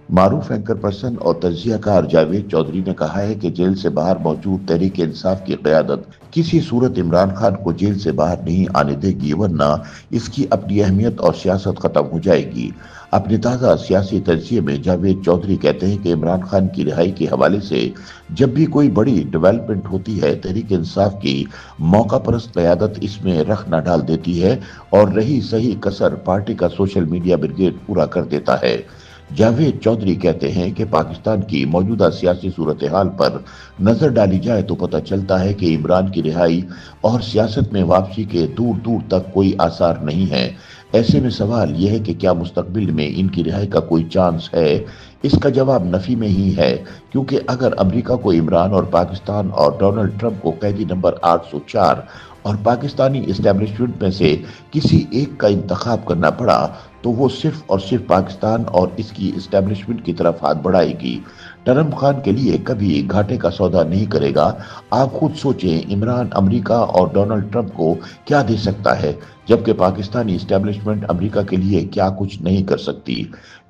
معروف anchor person اور تجزیہ کار جاوید چودھری نے کہا ہے کہ جیل سے باہر موجود تحریک انصاف کی قیادت کسی صورت عمران خان کو جیل سے باہر نہیں آنے دے گی، ورنہ اس کی اپنی اہمیت اور سیاست ختم ہو جائے گی۔ اپنے تازہ سیاسی تجزیے میں جاوید چودھری کہتے ہیں کہ عمران خان کی رہائی کے حوالے سے جب بھی کوئی بڑی ڈیولپمنٹ ہوتی ہے، تحریک انصاف کی موقع پرست قیادت اس میں رخ نہ ڈال دیتی ہے اور رہی صحیح کسر پارٹی کا سوشل میڈیا بریگیڈ پورا کر دیتا ہے۔ جاوید چودھری کہتے ہیں کہ پاکستان کی موجودہ سیاسی صورتحال پر نظر ڈالی جائے تو پتہ چلتا ہے کہ عمران کی رہائی اور سیاست میں واپسی کے دور دور تک کوئی آثار نہیں ہے۔ ایسے میں سوال یہ ہے کہ کیا مستقبل میں ان کی رہائی کا کوئی چانس ہے؟ اس کا جواب نفی میں ہی ہے، کیونکہ اگر امریکہ کو عمران اور پاکستان اور ڈونلڈ ٹرمپ کو قیدی نمبر 804 اور پاکستانی اسٹیبلشمنٹ میں سے کسی ایک کا انتخاب کرنا پڑا تو وہ صرف اور صرف پاکستان اور اس کی اسٹیبلشمنٹ کی طرف ہاتھ بڑھائے گی۔ ٹرمپ خان کے لیے کبھی گھاٹے کا سودا نہیں کرے گا۔ آپ خود سوچیں، عمران امریکہ اور ڈونلڈ ٹرمپ کو کیا دے سکتا ہے، جبکہ پاکستانی اسٹیبلشمنٹ امریکہ کے لیے کیا کچھ نہیں کر سکتی۔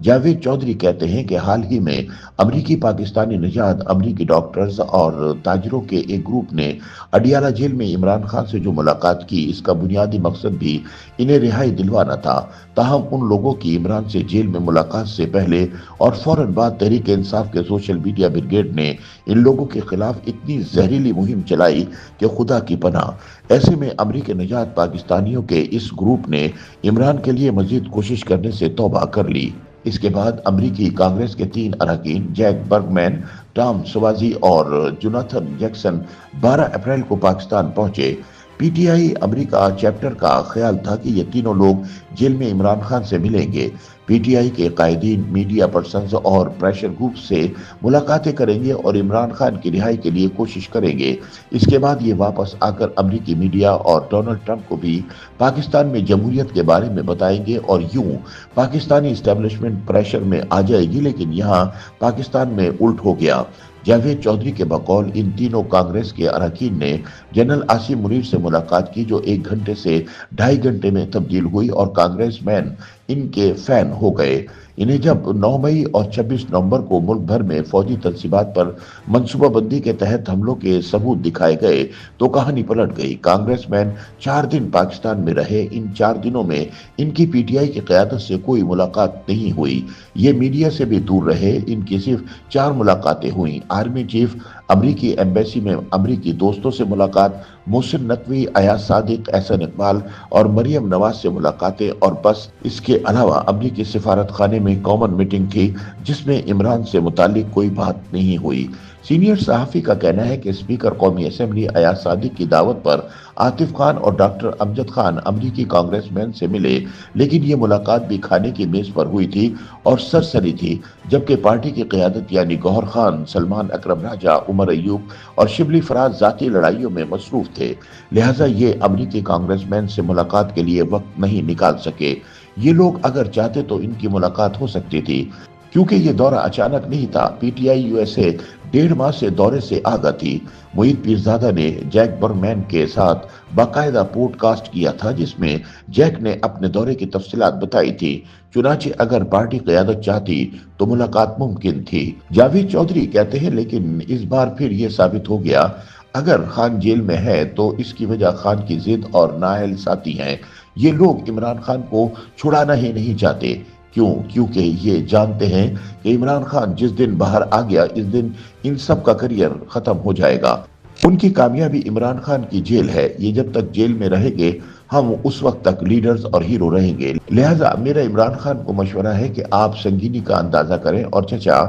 جاوید چودھری کہتے ہیں کہ حال ہی میں امریکی پاکستانی نژاد امریکی ڈاکٹرز اور تاجروں کے ایک گروپ نے اڈیالہ جیل میں عمران خان سے جو ملاقات کی، اس کا بنیادی مقصد بھی انہیں رہائی دلوانا تھا۔ تاہم ان لوگوں کی عمران سے جیل میں ملاقات سے پہلے اور فوراً بعد تحریک انصاف کے سوشل میڈیا بریگیڈ نے ان لوگوں کے خلاف اتنی زہریلی مہم چلائی کہ خدا کی پناہ۔ ایسے میں امریکی نژاد پاکستانیوں کے اس گروپ نے عمران کے لیے مزید کوشش کرنے سے توبہ کر لی۔ اس کے بعد امریکی کانگریس کے 3 اراکین جیک برگمین، ٹام سوازی اور جوناتھن جیکسن 12 اپریل کو پاکستان پہنچے۔ P T I America chapter کا خیال تھا کہ یہ تینوں لوگ جیل میں عمران خان سے ملیں گے۔ پی ٹی آئی کے قائدین، میڈیا پرسنز اور پریشر گروپ سے ملاقاتیں کریں گے اور عمران خان کی رہائی کے لیے کوشش کریں گے۔ اس کے بعد یہ واپس آ کر امریکی میڈیا اور ڈونلڈ ٹرمپ کو بھی پاکستان میں جمہوریت کے بارے میں بتائیں گے اور یوں پاکستانی اسٹیبلشمنٹ پریشر میں آ جائے گی، لیکن یہاں پاکستان میں الٹ ہو گیا۔ جاوید چودھری کے بقول ان تینوں کانگریس کے اراکین نے جنرل عاصم منیر سے ملاقات کی، جو 1 گھنٹے سے 2.5 گھنٹے میں تبدیل ہوئی اور کانگریس مین ان کے فین ہو گئے۔ انہیں جب 9 مئی اور 26 نومبر کو ملک بھر میں فوجی تنصیبات پر منصوبہ بندی کے تحت حملوں کے ثبوت دکھائے گئے تو کہانی پلٹ گئی۔ کانگریس مین 4 دن پاکستان میں رہے۔ ان 4 دنوں میں ان کی پی ٹی آئی کی قیادت سے کوئی ملاقات نہیں ہوئی۔ یہ میڈیا سے بھی دور رہے۔ ان کی صرف 4 ملاقاتیں ہوئیں۔ آرمی چیف، امریکی ایمبیسی میں امریکی دوستوں سے ملاقات، محسن نقوی، ایاز صادق، احسن اقبال اور مریم نواز سے ملاقاتیں، اور بس اس کے علاوہ امریکی سفارت خانے میں کامن میٹنگ تھی جس میں عمران سے متعلق کوئی بات نہیں ہوئی۔ سینئر صحافی کا کہنا ہے کہ اسپیکر قومی اسمبلی ایاز صادق کی دعوت پر عاطف خان اور ڈاکٹر امجد خان امریکی کانگریس مین سے ملے، لیکن یہ ملاقات بھی کھانے کی میز پر ہوئی تھی اور سرسری تھی، جبکہ پارٹی کی قیادت یعنی گوہر خان، سلمان اکرم راجہ، عمر ایوب اور شبلی فراز ذاتی لڑائیوں میں مصروف تھے، لہٰذا یہ امریکی کانگریس مین سے ملاقات کے لیے وقت نہیں نکال سکے۔ یہ لوگ اگر چاہتے تو ان کی ملاقات ہو سکتی تھی، کیونکہ یہ دورہ اچانک نہیں تھا۔ P T I U S A 1.5 ماہ سے دورے سے آگاہ تھی۔ معید پیرزادہ نے جیک برگمین کے ساتھ باقاعدہ پوڈ کاسٹ کیا تھا جس میں جیک نے اپنے دورے کی تفصیلات بتائی تھی۔ چنانچہ اگر پارٹی قیادت چاہتی تو ملاقات ممکن تھی۔ جاوید چودھری کہتے ہیں لیکن اس بار پھر یہ ثابت ہو گیا، اگر خان جیل میں ہے تو اس کی وجہ خان کی ضد اور نااہل ساتھی ہیں۔ یہ لوگ عمران خان کو چھڑانا ہی نہیں چاہتے۔ کیوں؟ کیونکہ یہ جانتے ہیں کہ عمران خان جس دن باہر آ گیا اس دن ان سب کا کریئر ختم ہو جائے گا۔ ان کی کامیابی عمران خان کی جیل ہے۔ یہ جب تک جیل میں رہیں گے ہم اس وقت تک لیڈرز اور ہیرو رہیں گے۔ لہٰذا میرا عمران خان کو مشورہ ہے کہ آپ سنگینی کا اندازہ کریں اور چچا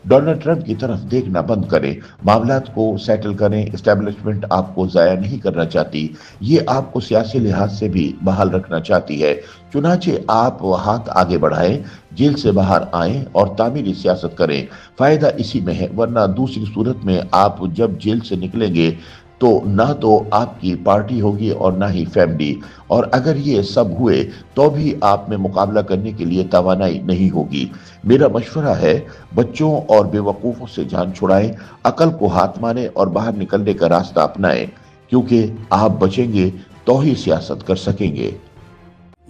ڈونلڈ ٹرمپ کی طرف دیکھنا بند کریں، معاملات کو سیٹل کریں۔ اسٹیبلشمنٹ آپ کو ضائع نہیں کرنا چاہتی، یہ آپ کو سیاسی لحاظ سے بھی بحال رکھنا چاہتی ہے۔ چنانچہ آپ ہاتھ آگے بڑھائیں، جیل سے باہر آئیں اور تعمیری سیاست کریں۔ فائدہ اسی میں ہے، ورنہ دوسری صورت میں آپ جب جیل سے نکلیں گے تو نہ تو آپ کی پارٹی ہوگی اور نہ ہی فیملی، اور اگر یہ سب ہوئے تو بھی آپ میں مقابلہ کرنے کے لیے توانائی نہیں ہوگی۔ میرا مشورہ ہے بچوں اور بے وقوفوں سے جان چھڑائیں، عقل کو ہاتھ مانیں اور باہر نکلنے کا راستہ اپنائیں، کیونکہ آپ بچیں گے تو ہی سیاست کر سکیں گے۔